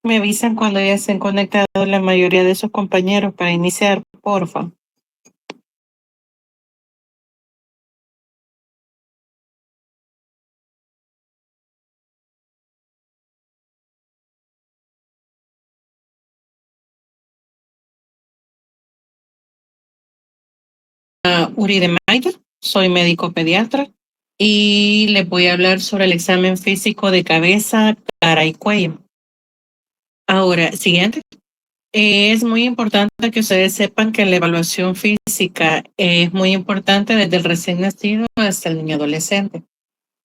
Me avisan cuando ya estén conectados la mayoría de sus compañeros para iniciar, porfa. Uri de Mayo, soy médico pediatra y les voy a hablar sobre el examen físico de cabeza, cara y cuello. Ahora, siguiente. Es muy importante que ustedes sepan que la evaluación física es muy importante desde el recién nacido hasta el niño adolescente.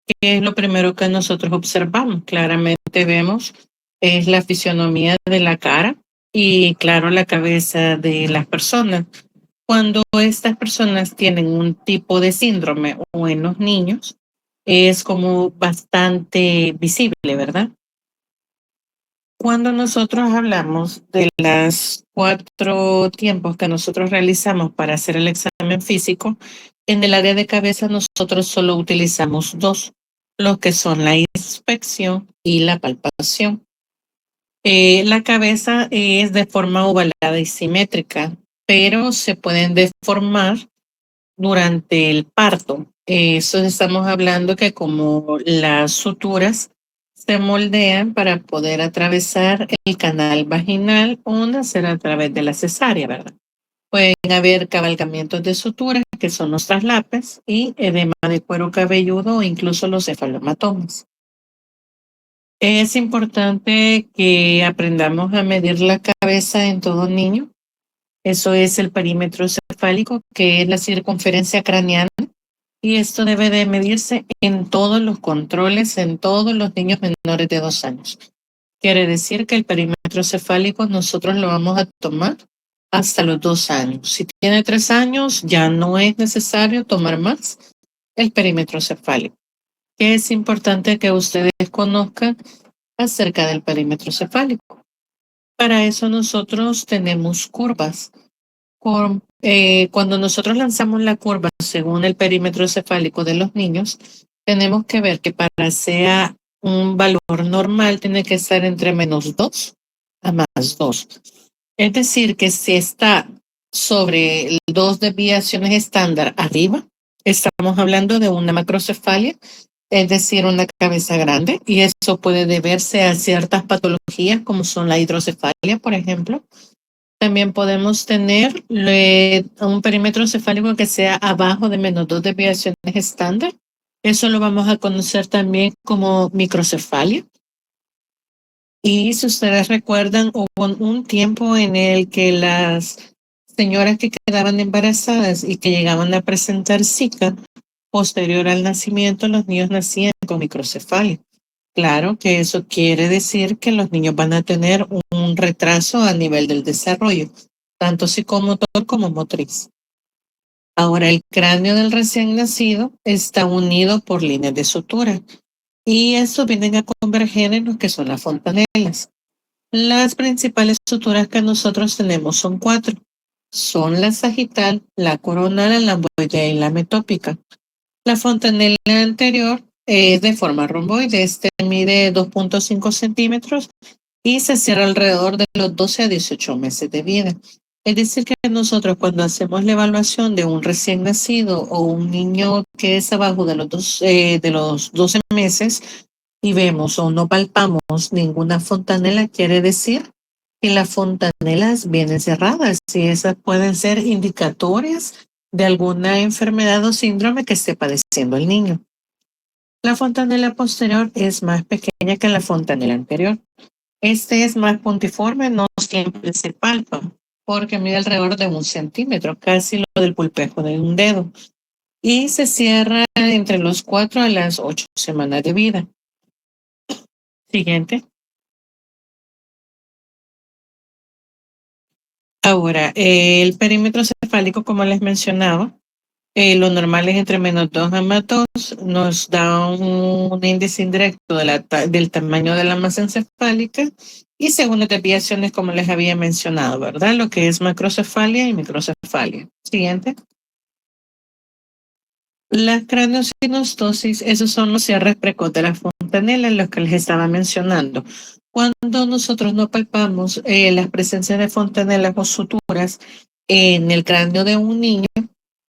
¿Qué es lo primero que nosotros observamos? Claramente vemos es la fisionomía de la cara y, claro, la cabeza de las personas. Cuando estas personas tienen un tipo de síndrome o en los niños, es como bastante visible, ¿verdad? Cuando nosotros hablamos de las 4 tiempos que nosotros realizamos para hacer el examen físico, en el área de cabeza nosotros solo utilizamos dos, lo que son la inspección y la palpación. La cabeza es de forma ovalada y simétrica, pero se pueden deformar durante el parto. Eso estamos hablando que como las suturas se moldean para poder atravesar el canal vaginal o nacer a través de la cesárea, ¿verdad? Pueden haber cabalgamientos de suturas, que son los traslapes, y edema de cuero cabelludo o incluso los cefalomatomas. Es importante que aprendamos a medir la cabeza en todo niño. Eso es el perímetro cefálico, que es la circunferencia craneana. Y esto debe de medirse en todos los controles, en todos los niños menores de 2 años. Quiere decir que el perímetro cefálico nosotros lo vamos a tomar hasta los 2 años. Si tiene 3 años, ya no es necesario tomar más el perímetro cefálico. Que es importante que ustedes conozcan acerca del perímetro cefálico. Para eso nosotros tenemos curvas. Cuando nosotros lanzamos la curva según el perímetro cefálico de los niños, tenemos que ver que para sea un valor normal tiene que estar entre -2 a +2. Es decir, que si está sobre 2 desviaciones estándar arriba, estamos hablando de una macrocefalia, es decir, una cabeza grande, y eso puede deberse a ciertas patologías como son la hidrocefalia, por ejemplo. También podemos tener un perímetro cefálico que sea abajo de -2 desviaciones estándar. Eso lo vamos a conocer también como microcefalia. Y si ustedes recuerdan, hubo un tiempo en el que las señoras que quedaban embarazadas y que llegaban a presentar Zika, posterior al nacimiento, los niños nacían con microcefalia. Claro que eso quiere decir que los niños van a tener un retraso a nivel del desarrollo, tanto psicomotor como motriz. Ahora, el cráneo del recién nacido está unido por líneas de sutura y estos vienen a converger en lo que son las fontanelas. Las principales suturas que nosotros tenemos son cuatro. Son la sagital, la coronal, la lamboidea y la metópica. La fontanela anterior es de forma romboide, este mide 2,5 centímetros y se cierra alrededor de los 12 a 18 meses de vida. Es decir, que nosotros cuando hacemos la evaluación de un recién nacido o un niño que es abajo de los 12 meses y vemos o no palpamos ninguna fontanela, quiere decir que las fontanelas vienen cerradas y esas pueden ser indicatorias de alguna enfermedad o síndrome que esté padeciendo el niño. La fontanela posterior es más pequeña que la fontanela anterior. Este es más puntiforme, no siempre se palpa, porque mide alrededor de 1 centímetro, casi lo del pulpejo de un dedo, y se cierra entre los 4 a las 8 semanas de vida. Siguiente. Ahora, el perímetro cefálico, como les mencionaba, lo normal es entre -2 a +2, nos da un índice indirecto del tamaño de la masa encefálica y según las desviaciones, como les había mencionado, ¿verdad? Lo que es macrocefalia y microcefalia. Siguiente. La craneosinostosis, esos son los cierres precoz de la fontanela, los que les estaba mencionando. Cuando nosotros no palpamos las presencias de fontanelas o suturas en el cráneo de un niño,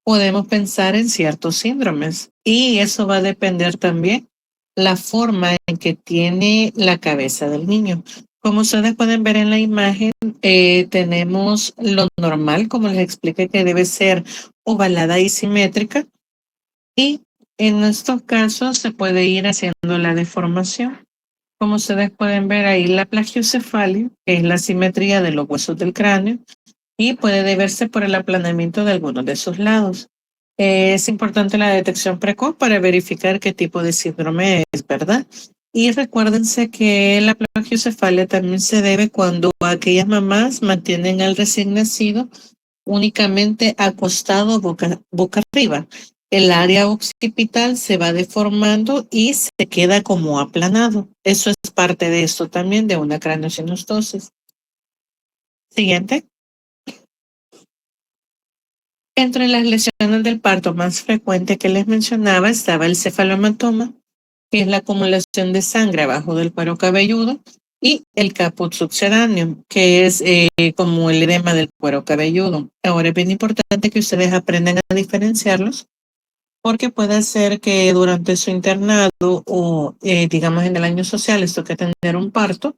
podemos pensar en ciertos síndromes y eso va a depender también la forma en que tiene la cabeza del niño. Como ustedes pueden ver en la imagen, tenemos lo normal, como les expliqué, que debe ser ovalada y simétrica, y en estos casos se puede ir haciendo la deformación. Como ustedes pueden ver ahí, la plagiocefalia, que es la simetría de los huesos del cráneo, y puede deberse por el aplanamiento de algunos de sus lados. Es importante la detección precoz para verificar qué tipo de síndrome es, ¿verdad? Y recuérdense que la plagiocefalia también se debe cuando aquellas mamás mantienen al recién nacido únicamente acostado boca arriba. El área occipital se va deformando y se queda como aplanado. Eso es parte de esto también de una craneosinostosis. Siguiente. Entre las lesiones del parto más frecuentes que les mencionaba estaba el cefalohematoma, que es la acumulación de sangre abajo del cuero cabelludo, y el caput subterráneo, que es como el edema del cuero cabelludo. Ahora es bien importante que ustedes aprendan a diferenciarlos, porque puede ser que durante su internado o digamos en el año social les toque tener un parto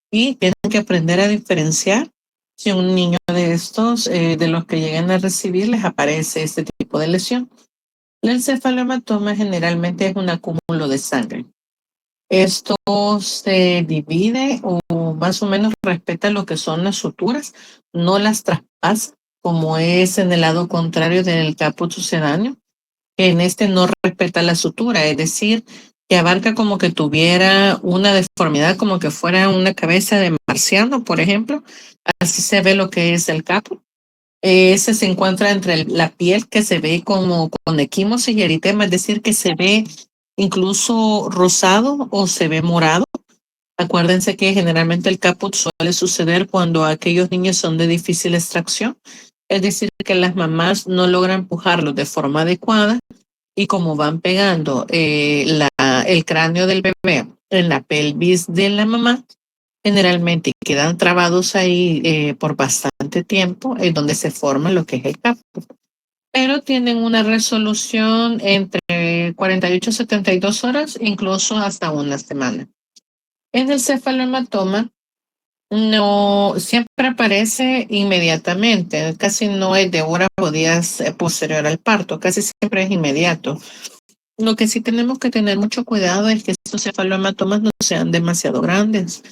y tienen que aprender a diferenciar si un niño de estos, de los que lleguen a recibir, les aparece este tipo de lesión. El cefalohematoma generalmente es un acúmulo de sangre. Esto se divide o más o menos respeta lo que son las suturas, no las traspasa, como es en el lado contrario del caput sucedáneo, que en este no respeta la sutura, es decir, que abarca como que tuviera una deformidad, como que fuera una cabeza de marciano, por ejemplo. Así se ve lo que es el caput. Ese se encuentra entre la piel, que se ve como con equimosis y eritema, es decir, que se ve incluso rosado o se ve morado. Acuérdense que generalmente el caput suele suceder cuando aquellos niños son de difícil extracción, es decir, que las mamás no logran empujarlos de forma adecuada y como van pegando el cráneo del bebé en la pelvis de la mamá, generalmente quedan trabados ahí por bastante tiempo, en donde se forma lo que es el caput. Pero tienen una resolución entre 48 y 72 horas, incluso hasta una semana. En el cefalohematoma no siempre aparece inmediatamente, casi no es de horas o días posterior al parto, casi siempre es inmediato. Lo que sí tenemos que tener mucho cuidado es que estos cefalomatomas no sean demasiado grandes,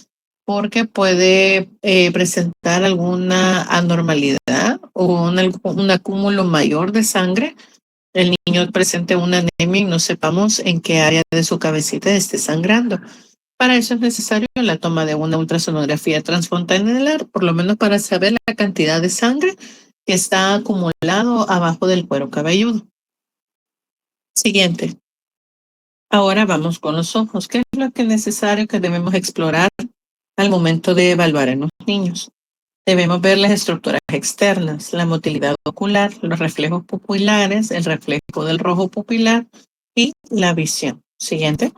porque puede presentar alguna anormalidad o un acúmulo mayor de sangre. El niño presente una anemia y no sepamos en qué área de su cabecita esté sangrando. Para eso es necesario la toma de una ultrasonografía transfontanelar, por lo menos para saber la cantidad de sangre que está acumulado abajo del cuero cabelludo. Siguiente. Ahora vamos con los ojos. ¿Qué es lo que es necesario que debemos explorar al momento de evaluar en los niños? Debemos ver las estructuras externas, la motilidad ocular, los reflejos pupilares, el reflejo del rojo pupilar y la visión. Siguiente.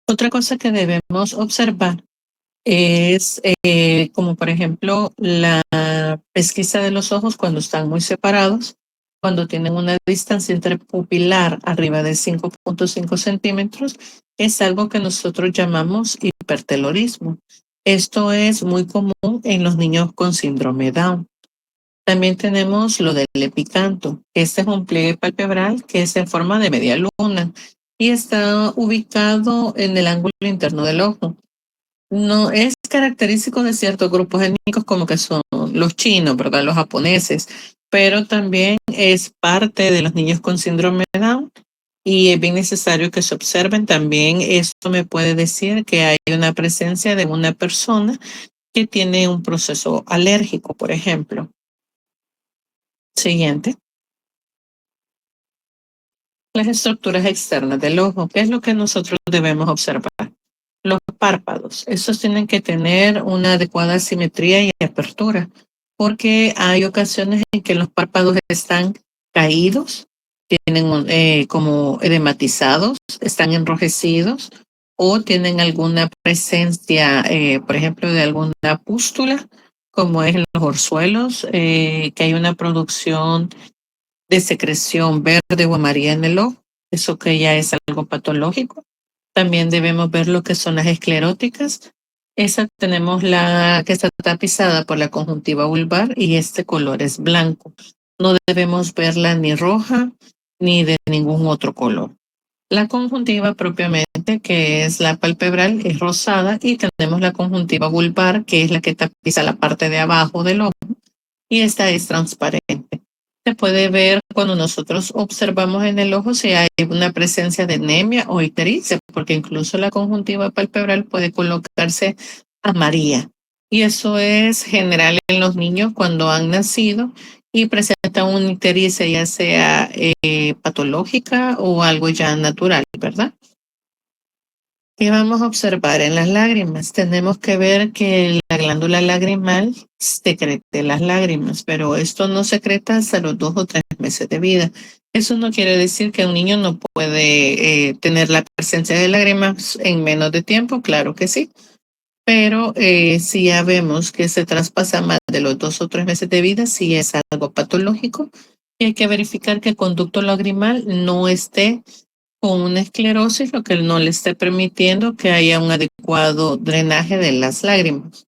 Otra cosa que debemos observar es como por ejemplo la pesquisa de los ojos cuando están muy separados, cuando tienen una distancia interpupilar arriba de 5.5 centímetros, es algo que nosotros llamamos hipertelorismo. Esto es muy común en los niños con síndrome Down. También tenemos lo del epicanto. Este es un pliegue palpebral que es en forma de media luna y está ubicado en el ángulo interno del ojo. No es característico de ciertos grupos étnicos como que son los chinos, ¿verdad? Los japoneses, pero también es parte de los niños con síndrome de Down y es bien necesario que se observen. También esto me puede decir que hay una presencia de una persona que tiene un proceso alérgico, por ejemplo. Siguiente. Las estructuras externas del ojo. ¿Qué es lo que nosotros debemos observar? Los párpados. Estos tienen que tener una adecuada simetría y apertura, porque hay ocasiones en que los párpados están caídos, tienen como edematizados, están enrojecidos o tienen alguna presencia, por ejemplo, de alguna pústula, como es en los orzuelos, que hay una producción de secreción verde o amarilla en el ojo, eso que ya es algo patológico. También debemos ver lo que son las escleróticas. Esa tenemos la que está tapizada por la conjuntiva vulvar y este color es blanco. No debemos verla ni roja ni de ningún otro color. La conjuntiva propiamente, que es la palpebral, es rosada y tenemos la conjuntiva vulvar, que es la que tapiza la parte de abajo del ojo y esta es transparente. Se puede ver cuando nosotros observamos en el ojo si hay una presencia de anemia o ictericia, porque incluso la conjuntiva palpebral puede colocarse amarilla. Y eso es general en los niños cuando han nacido y presentan una ictericia ya sea patológica o algo ya natural, ¿verdad? ¿Qué vamos a observar en las lágrimas? Tenemos que ver que la glándula lagrimal secrete las lágrimas, pero esto no secreta hasta los 2 o 3 meses de vida. Eso no quiere decir que un niño no puede tener la presencia de lágrimas en menos de tiempo, claro que sí, pero si ya vemos que se traspasa más de los 2 o 3 meses de vida, sí es algo patológico y hay que verificar que el conducto lagrimal no esté con una esclerosis, lo que no le esté permitiendo que haya un adecuado drenaje de las lágrimas.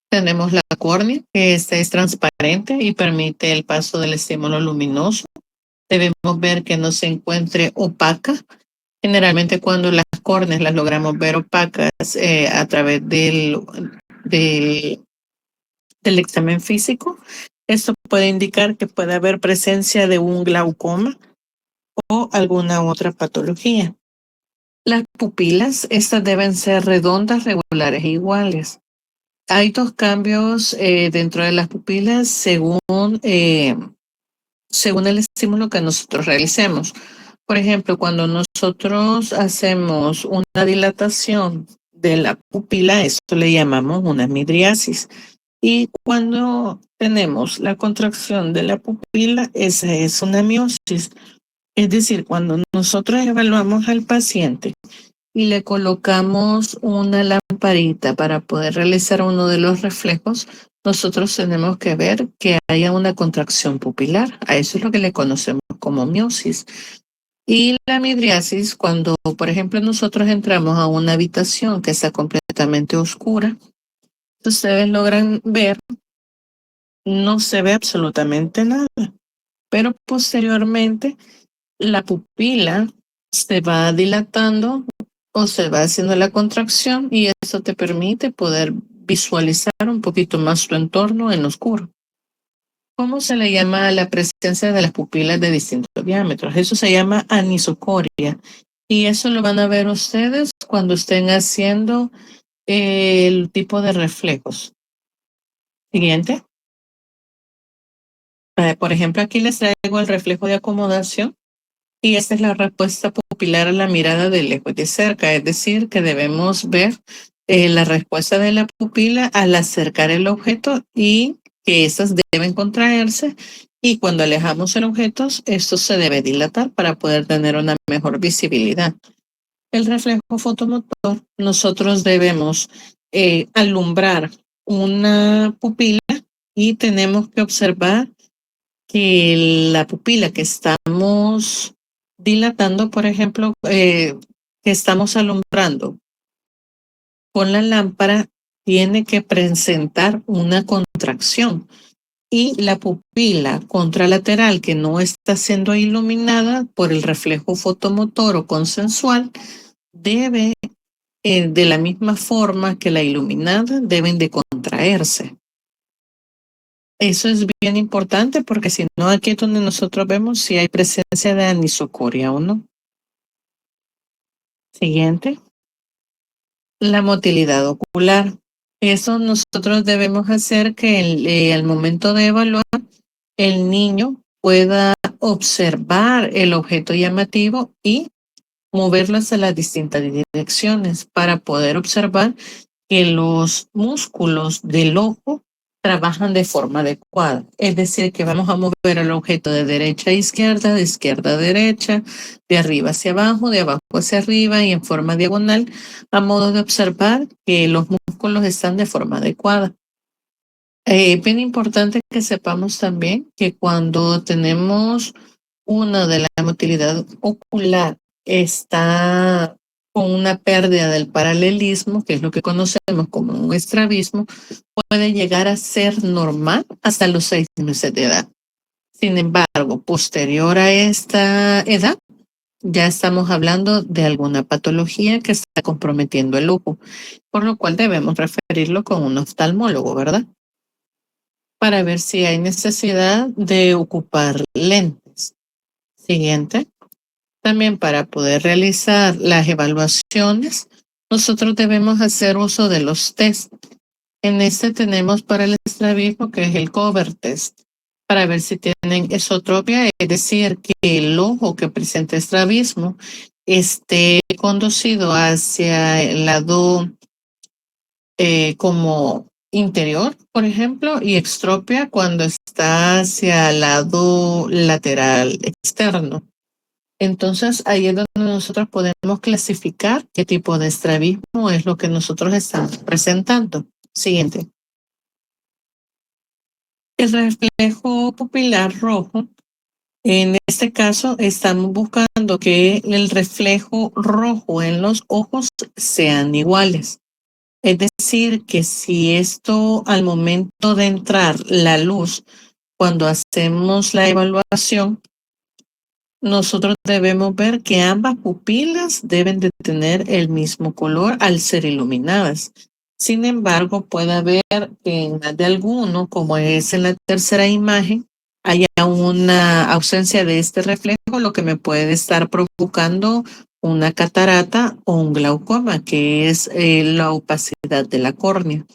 Tenemos la córnea, que esta es transparente y permite el paso del estímulo luminoso. Debemos ver que no se encuentre opaca. Generalmente cuando las córneas las logramos ver opacas a través del, del examen físico, esto puede indicar que puede haber presencia de un glaucoma o alguna otra patología. Las pupilas, estas deben ser redondas, regulares e iguales. Hay dos cambios dentro de las pupilas según el estímulo que nosotros realicemos. Por ejemplo, cuando nosotros hacemos una dilatación de la pupila, esto le llamamos una midriasis. Y cuando tenemos la contracción de la pupila, esa es una miosis. Es decir, cuando nosotros evaluamos al paciente y le colocamos una lamparita para poder realizar uno de los reflejos, nosotros tenemos que ver que haya una contracción pupilar. A eso es lo que le conocemos como miosis. Y la midriasis, cuando, por ejemplo, nosotros entramos a una habitación que está completamente oscura, ustedes logran ver, no se ve absolutamente nada, pero posteriormente la pupila se va dilatando o se va haciendo la contracción y eso te permite poder visualizar un poquito más tu entorno en oscuro. ¿Cómo se le llama a la presencia de las pupilas de distintos diámetros? Eso se llama anisocoria y eso lo van a ver ustedes cuando estén haciendo el tipo de reflejos. Siguiente. Por ejemplo, aquí les traigo el reflejo de acomodación. Y esta es la respuesta pupilar a la mirada de lejos y de cerca, es decir, que debemos ver la respuesta de la pupila al acercar el objeto y que estas deben contraerse y cuando alejamos el objeto, esto se debe dilatar para poder tener una mejor visibilidad. El reflejo fotomotor, nosotros debemos alumbrar una pupila y tenemos que observar que la pupila que estamos dilatando, por ejemplo, que estamos alumbrando con la lámpara, tiene que presentar una contracción. Y la pupila contralateral que no está siendo iluminada por el reflejo fotomotor o consensual debe, de la misma forma que la iluminada, deben de contraerse. Eso es bien importante porque si no, aquí es donde nosotros vemos si hay presencia de anisocoria o no. Siguiente, la motilidad ocular. Eso nosotros debemos hacer que al momento de evaluar, el niño pueda observar el objeto llamativo y moverlo hacia las distintas direcciones para poder observar que los músculos del ojo trabajan de forma adecuada. Es decir, que vamos a mover el objeto de derecha a izquierda, de izquierda a derecha, de arriba hacia abajo, de abajo hacia arriba y en forma diagonal, a modo de observar que los músculos están de forma adecuada. Bien importante que sepamos también que cuando tenemos una de la motilidad ocular está con una pérdida del paralelismo, que es lo que conocemos como un estrabismo, puede llegar a ser normal hasta los 6 meses de edad. Sin embargo, posterior a esta edad, ya estamos hablando de alguna patología que está comprometiendo el ojo, por lo cual debemos referirlo con un oftalmólogo, ¿verdad? Para ver si hay necesidad de ocupar lentes. Siguiente. También para poder realizar las evaluaciones, nosotros debemos hacer uso de los test. En este tenemos para el estrabismo que es el cover test, para ver si tienen esotropia, es decir, que el ojo que presenta estrabismo esté conducido hacia el lado como interior, por ejemplo, y extropia cuando está hacia el lado lateral externo. Entonces, ahí es donde nosotros podemos clasificar qué tipo de estrabismo es lo que nosotros estamos presentando. Siguiente. El reflejo pupilar rojo. En este caso, estamos buscando que el reflejo rojo en los ojos sean iguales. Es decir, que si esto al momento de entrar la luz, cuando hacemos la evaluación, nosotros debemos ver que ambas pupilas deben de tener el mismo color al ser iluminadas. Sin embargo, puede haber que en más de alguno, como es en la tercera imagen, haya una ausencia de este reflejo, lo que me puede estar provocando una catarata o un glaucoma, que es la opacidad de la córnea.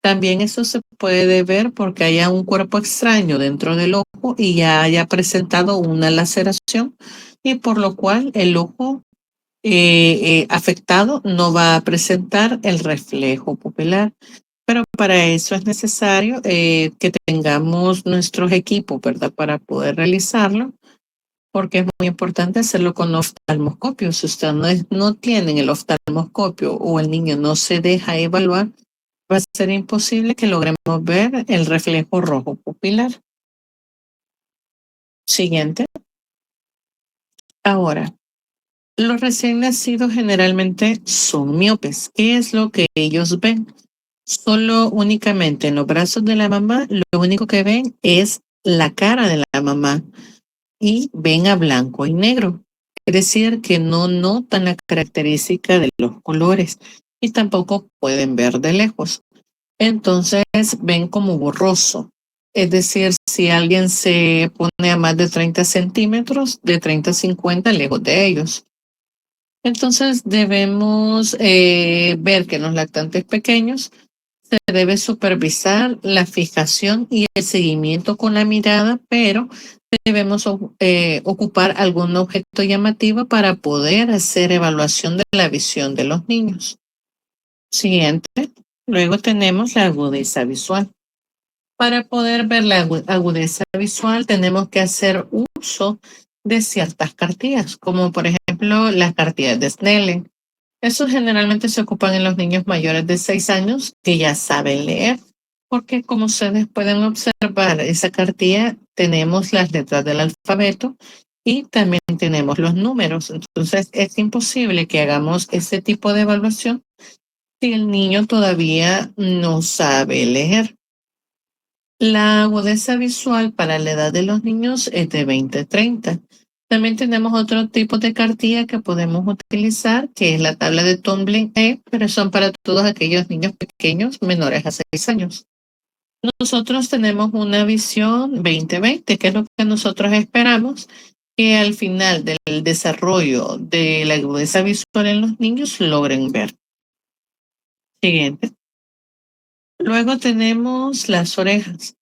También eso se puede ver porque haya un cuerpo extraño dentro del ojo y ya haya presentado una laceración y por lo cual el ojo afectado no va a presentar el reflejo pupilar. Pero para eso es necesario que tengamos nuestros equipos, ¿verdad? Para poder realizarlo, porque es muy importante hacerlo con oftalmoscopio. Si usted no tiene el oftalmoscopio o el niño no se deja evaluar, va a ser imposible que logremos ver el reflejo rojo pupilar. Siguiente. Ahora, los recién nacidos generalmente son miopes. ¿Qué es lo que ellos ven? Solo únicamente en los brazos de la mamá, lo único que ven es la cara de la mamá y ven a blanco y negro. Es decir, que no notan la característica de los colores y tampoco pueden ver de lejos. Entonces ven como borroso. Es decir, si alguien se pone a más de 30 centímetros, de 30 a 50 lejos de ellos. Entonces debemos ver que en los lactantes pequeños se debe supervisar la fijación y el seguimiento con la mirada, pero debemos ocupar algún objeto llamativo para poder hacer evaluación de la visión de los niños. Siguiente. Luego tenemos la agudeza visual. Para poder ver la agudeza visual tenemos que hacer uso de ciertas cartillas, como por ejemplo las cartillas de Snellen. Esos generalmente se ocupan en los niños mayores de 6 años que ya saben leer, porque como ustedes pueden observar, esa cartilla tenemos las letras del alfabeto y también tenemos los números. Entonces es imposible que hagamos ese tipo de evaluación si el niño todavía no sabe leer. La agudeza visual para la edad de los niños es de 20-30. También tenemos otro tipo de cartilla que podemos utilizar, que es la tabla de Tumbling, pero son para todos aquellos niños pequeños menores a 6 años. Nosotros tenemos una visión 20-20, que es lo que nosotros esperamos que al final del desarrollo de la agudeza visual en los niños logren ver. Siguiente. Luego tenemos las orejas.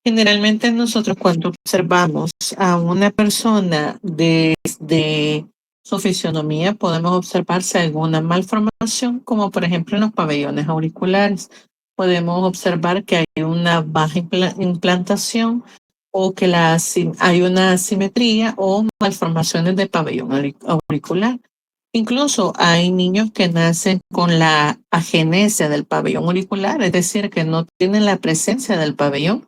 Generalmente nosotros cuando observamos a una persona desde su fisionomía podemos observar si hay alguna malformación, como por ejemplo en los pabellones auriculares. podemos observar que hay una baja implantación o que hay una asimetría o malformaciones del pabellón auricular. Incluso hay niños que nacen con la agenesia del pabellón auricular, es decir, que no tienen la presencia del pabellón,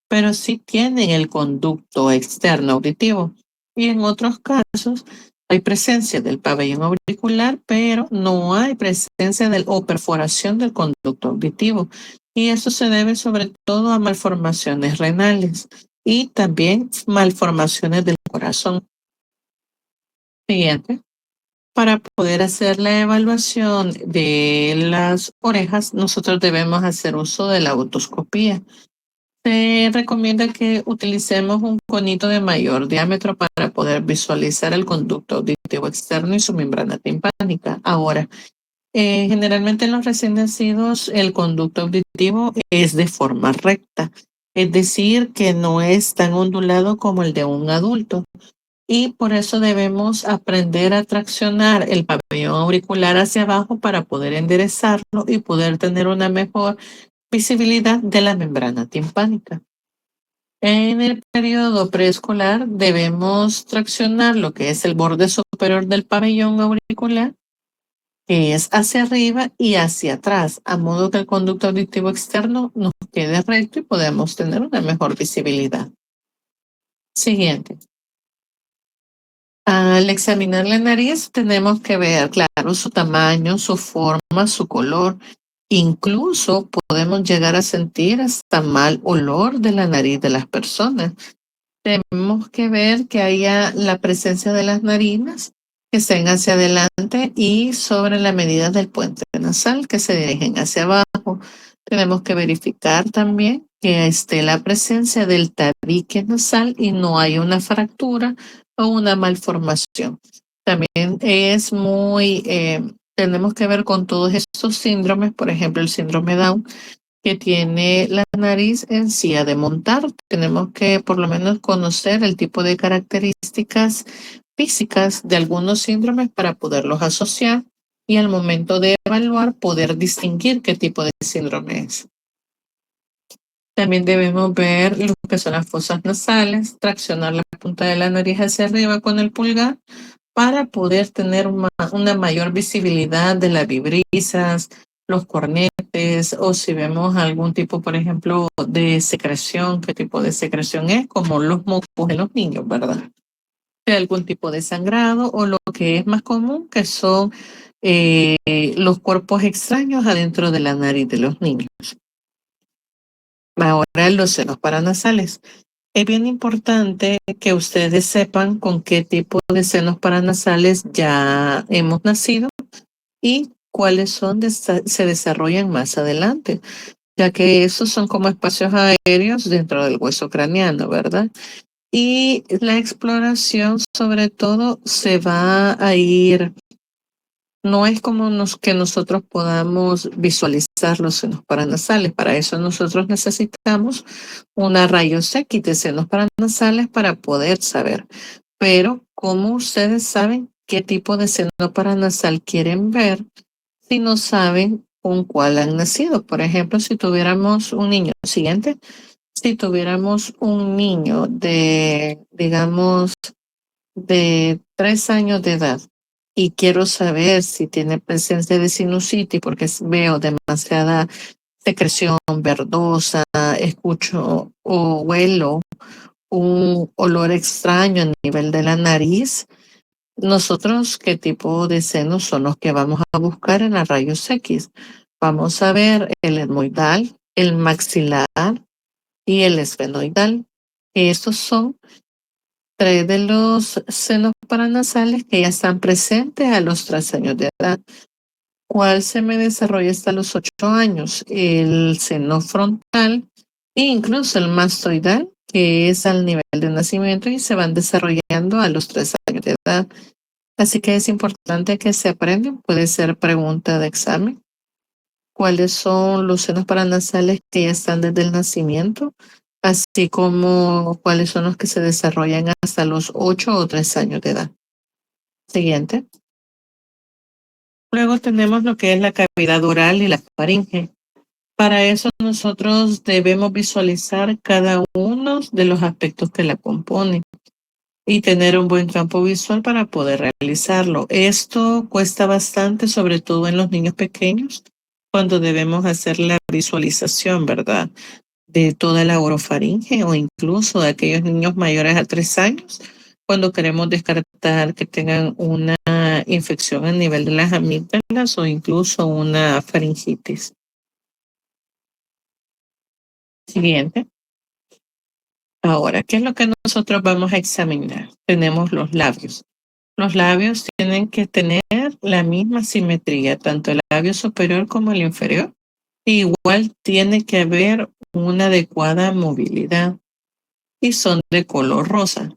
pero sí tienen el conducto externo auditivo. Y en otros casos hay presencia del pabellón auricular, pero no hay presencia o perforación del conducto auditivo. Y eso se debe sobre todo a malformaciones renales y también malformaciones del corazón. Siguiente. Para poder hacer la evaluación de las orejas, nosotros debemos hacer uso de la otoscopía. Se recomienda que utilicemos un conito de mayor diámetro para poder visualizar el conducto auditivo externo y su membrana timpánica. Ahora, generalmente en los recién nacidos el conducto auditivo es de forma recta, es decir, que no es tan ondulado como el de un adulto. Y por eso debemos aprender a traccionar el pabellón auricular hacia abajo para poder enderezarlo y poder tener una mejor visibilidad de la membrana timpánica. En el periodo preescolar debemos traccionar lo que es el borde superior del pabellón auricular, que es hacia arriba y hacia atrás, a modo que el conducto auditivo externo nos quede recto y podemos tener una mejor visibilidad. Siguiente. Al examinar la nariz tenemos que ver, claro, su tamaño, su forma, su color. Incluso podemos llegar a sentir hasta mal olor de la nariz de las personas. Tenemos que ver que haya la presencia de las narinas que estén hacia adelante y sobre la medida del puente nasal que se dirigen hacia abajo. Tenemos que verificar también que esté la presencia del tabique nasal y no hay una fractura o una malformación. También tenemos que ver con todos estos síndromes, por ejemplo, el síndrome Down, que tiene la nariz en silla de montar. Tenemos que por lo menos conocer el tipo de características físicas de algunos síndromes para poderlos asociar y al momento de evaluar poder distinguir qué tipo de síndrome es. También debemos ver lo que son las fosas nasales, traccionar la punta de la nariz hacia arriba con el pulgar para poder tener una mayor visibilidad de las vibrisas, los cornetes, o si vemos algún tipo, por ejemplo, de secreción, qué tipo de secreción es, como los mocos en los niños, ¿verdad? De algún tipo de sangrado, o lo que es más común, que son los cuerpos extraños adentro de la nariz de los niños. Ahora los senos paranasales. Es bien importante que ustedes sepan con qué tipo de senos paranasales ya hemos nacido y cuáles se desarrollan más adelante, ya que esos son como espacios aéreos dentro del hueso craneano, ¿verdad? Y la exploración sobre todo se va a ir. No es como que nosotros podamos visualizar los senos paranasales. Para eso nosotros necesitamos una rayos X de senos paranasales para poder saber. Pero, ¿cómo ustedes saben qué tipo de seno paranasal quieren ver si no saben con cuál han nacido? Por ejemplo, si tuviéramos un niño, siguiente, si tuviéramos un niño digamos, de 3 años de edad y quiero saber si tiene presencia de sinusitis porque veo demasiada secreción verdosa, escucho o huelo un olor extraño a nivel de la nariz. Nosotros, ¿qué tipo de senos son los que vamos a buscar en la rayos X? Vamos a ver el etmoidal, el maxilar y el esfenoidal. Estos son tres de los senos paranasales que ya están presentes a los 3 años de edad. ¿Cuál se me desarrolla hasta los 8 años? El seno frontal e incluso el mastoidal, que es al nivel de nacimiento y se van desarrollando a los 3 años de edad. Así que es importante que se aprendan. Puede ser pregunta de examen. ¿Cuáles son los senos paranasales que ya están desde el nacimiento? Así como cuáles son los que se desarrollan hasta los 8 o 3 años de edad. Siguiente. Luego tenemos lo que es la cavidad oral y la faringe. Para eso nosotros debemos visualizar cada uno de los aspectos que la componen y tener un buen campo visual para poder realizarlo. Esto cuesta bastante, sobre todo en los niños pequeños, cuando debemos hacer la visualización, ¿verdad? De toda la orofaringe o incluso de aquellos niños mayores a 3 años, cuando queremos descartar que tengan una infección a nivel de las amígdalas o incluso una faringitis. Siguiente. Ahora, ¿qué es lo que nosotros vamos a examinar? Tenemos los labios. Los labios tienen que tener la misma simetría, tanto el labio superior como el inferior. Igual tiene que haber una adecuada movilidad y son de color rosa.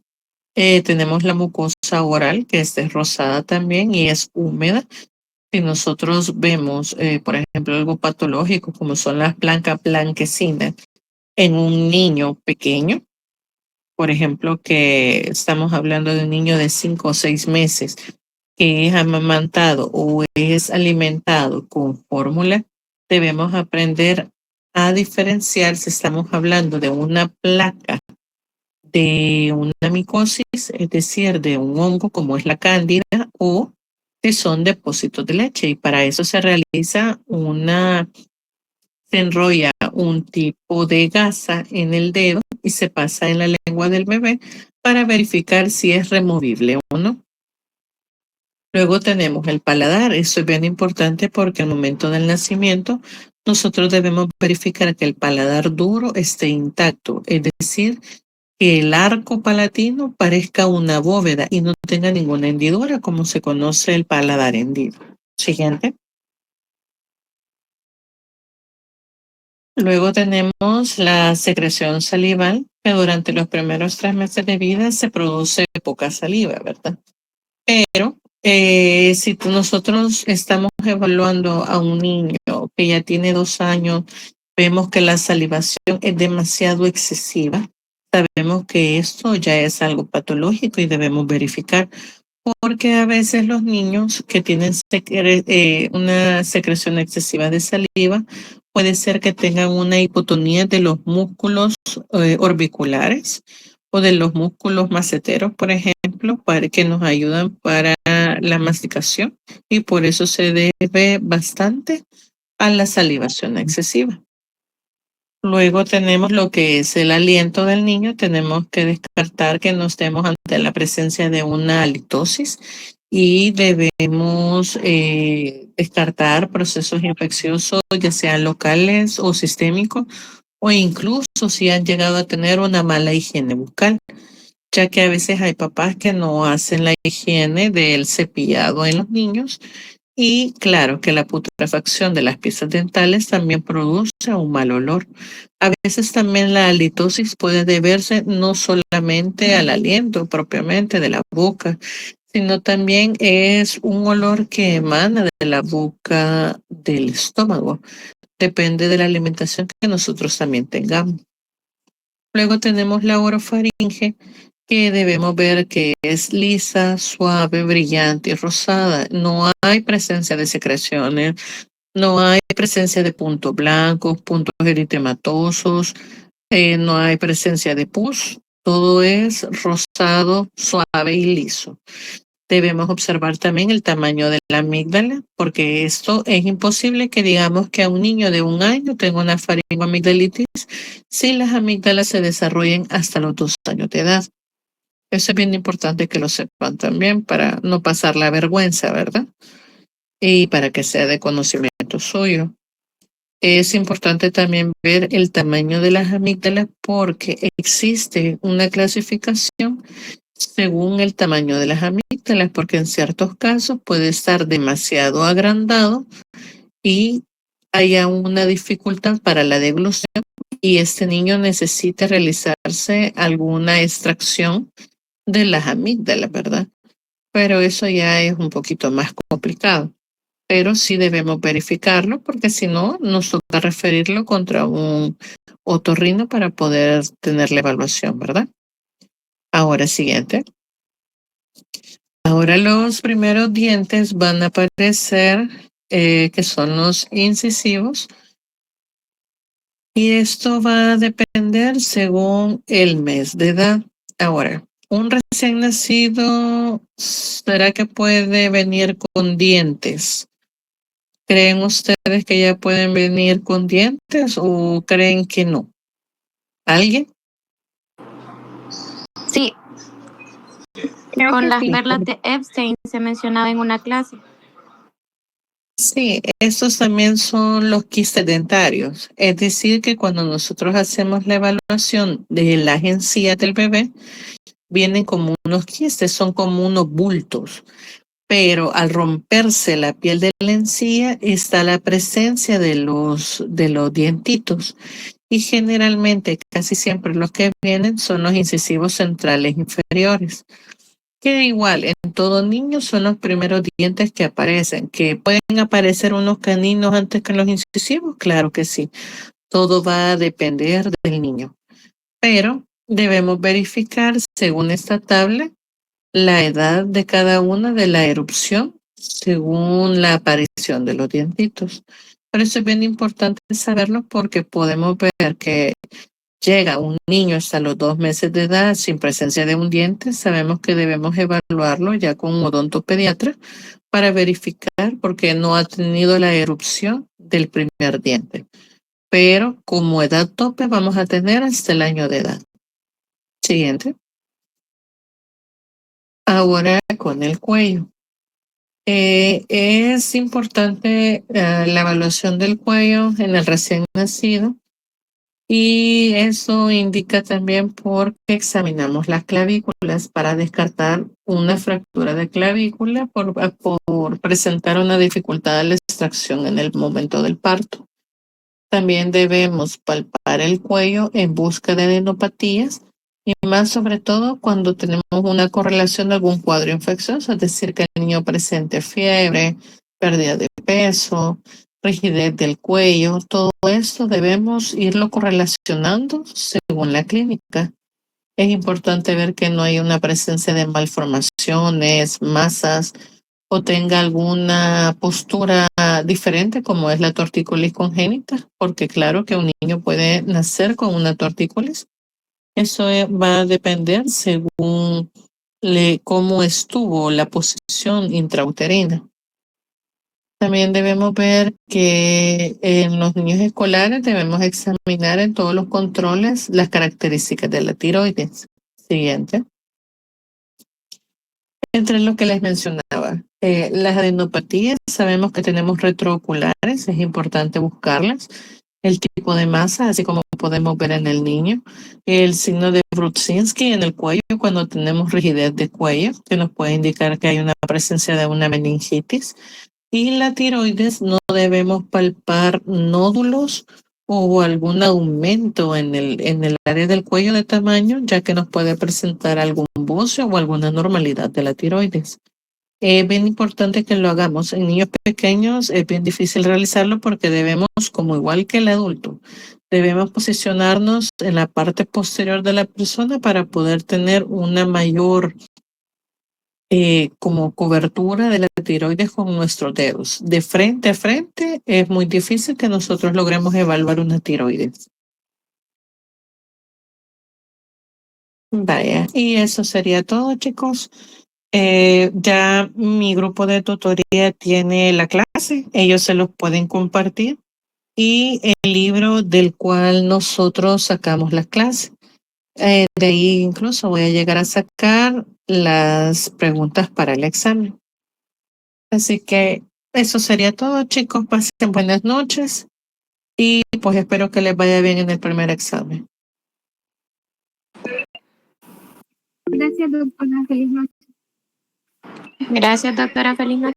Tenemos la mucosa oral, que es rosada también y es húmeda. Si nosotros vemos, por ejemplo, algo patológico como son las blancas blanquecinas en un niño pequeño, por ejemplo, que estamos hablando de un niño de 5 o 6 meses que es amamantado o es alimentado con fórmula, debemos aprender a diferenciar si estamos hablando de una placa de una micosis, es decir, de un hongo como es la cándida, o si son depósitos de leche. Y para eso se enrolla un tipo de gasa en el dedo y se pasa en la lengua del bebé para verificar si es removible o no. Luego tenemos el paladar. Eso es bien importante porque al momento del nacimiento nosotros debemos verificar que el paladar duro esté intacto, es decir, que el arco palatino parezca una bóveda y no tenga ninguna hendidura, como se conoce el paladar hendido. Siguiente. Luego tenemos la secreción salival, que durante los primeros 3 meses de vida se produce poca saliva, ¿verdad? Pero si nosotros estamos evaluando a un niño que ya tiene 2 años, vemos que la salivación es demasiado excesiva, sabemos que esto ya es algo patológico y debemos verificar, porque a veces los niños que tienen una secreción excesiva de saliva, puede ser que tengan una hipotonía de los músculos orbiculares o de los músculos maceteros, por ejemplo, para que nos ayudan para la masticación y por eso se debe bastante a la salivación excesiva. Luego tenemos lo que es el aliento del niño. Tenemos que descartar que no estemos ante la presencia de una halitosis y debemos descartar procesos infecciosos, ya sean locales o sistémicos, o incluso si han llegado a tener una mala higiene bucal, ya que a veces hay papás que no hacen la higiene del cepillado en los niños y claro que la putrefacción de las piezas dentales también produce un mal olor. A veces también la halitosis puede deberse no solamente al aliento propiamente de la boca, sino también es un olor que emana de la boca del estómago. Depende de la alimentación que nosotros también tengamos. Luego tenemos la orofaringe, que debemos ver que es lisa, suave, brillante y rosada. No hay presencia de secreciones, no hay presencia de puntos blancos, puntos eritematosos, no hay presencia de pus. Todo es rosado, suave y liso. Debemos observar también el tamaño de la amígdala, porque esto es imposible que digamos que a un niño de 1 año tenga una faringoamigdalitis si las amígdalas se desarrollen hasta los 2 años de edad. Eso es bien importante que lo sepan también para no pasar la vergüenza, ¿verdad? Y para que sea de conocimiento suyo. Es importante también ver el tamaño de las amígdalas porque existe una clasificación según el tamaño de las amígdalas, porque en ciertos casos puede estar demasiado agrandado y haya una dificultad para la deglución y este niño necesita realizarse alguna extracción de las amígdalas, ¿verdad? Pero eso ya es un poquito más complicado. Pero sí debemos verificarlo porque si no, nos toca referirlo contra un otorrino para poder tener la evaluación, ¿verdad? Ahora siguiente. Ahora los primeros dientes van a aparecer, que son los incisivos, Y esto va a depender según el mes de edad. Ahora, un recién nacido, ¿será que puede venir con dientes? ¿Creen ustedes que ya pueden venir con dientes o creen que no? ¿Alguien? Sí, Creo con que las sí. perlas de Epstein se mencionaba en una clase. Sí, estos también son los quistes dentarios. Es decir, que cuando nosotros hacemos la evaluación de las encías del bebé, vienen como unos quistes, son como unos bultos. Pero al romperse la piel de la encía está la presencia de los dientitos. Y generalmente, casi siempre los que vienen son los incisivos centrales inferiores, que igual en todo niño son los primeros dientes que aparecen. ¿Que pueden aparecer unos caninos antes que los incisivos? Claro que sí. Todo va a depender del niño. Pero debemos verificar, según esta tabla, la edad de cada una de la erupción según la aparición de los dientitos. Por eso es bien importante saberlo porque podemos ver que llega un niño hasta los 2 meses de edad sin presencia de un diente, sabemos que debemos evaluarlo ya con un odontopediatra para verificar porque no ha tenido la erupción del primer diente. Pero como edad tope vamos a tener hasta el año de edad. Siguiente. Ahora con el cuello. Es importante la evaluación del cuello en el recién nacido y eso indica también por qué examinamos las clavículas para descartar una fractura de clavícula por presentar una dificultad de la extracción en el momento del parto. También debemos palpar el cuello en busca de adenopatías y más sobre todo cuando tenemos una correlación de algún cuadro infeccioso, es decir, que el niño presente fiebre, pérdida de peso, rigidez del cuello, todo esto debemos irlo correlacionando según la clínica. Es importante ver que no hay una presencia de malformaciones, masas o tenga alguna postura diferente como es la tortícolis congénita, porque claro que un niño puede nacer con una tortícolis. Eso va a depender según cómo estuvo la posición intrauterina. También debemos ver que en los niños escolares debemos examinar en todos los controles las características de la tiroides. Siguiente. Entre lo que les mencionaba, las adenopatías, sabemos que tenemos retrooculares, es importante buscarlas, el tipo de masa, así como podemos ver en el niño, el signo de Brudzinski en el cuello cuando tenemos rigidez de cuello, que nos puede indicar que hay una presencia de una meningitis, y la tiroides no debemos palpar nódulos o algún aumento en el área del cuello de tamaño, ya que nos puede presentar algún bocio o alguna anormalidad de la tiroides. Es bien importante que lo hagamos. En niños pequeños es bien difícil realizarlo porque debemos, como igual que el adulto, debemos posicionarnos en la parte posterior de la persona para poder tener una mayor como cobertura de la tiroides con nuestros dedos. De frente a frente es muy difícil que nosotros logremos evaluar una tiroides. Vaya, y eso sería todo, chicos. Ya mi grupo de tutoría tiene la clase, ellos se los pueden compartir y el libro del cual nosotros sacamos las clases. De ahí incluso voy a llegar a sacar las preguntas para el examen. Así que eso sería todo, chicos. Pasen buenas noches y pues espero que les vaya bien en el primer examen. Gracias, doctora. Feliz noche. Gracias, doctora. Feliz noche.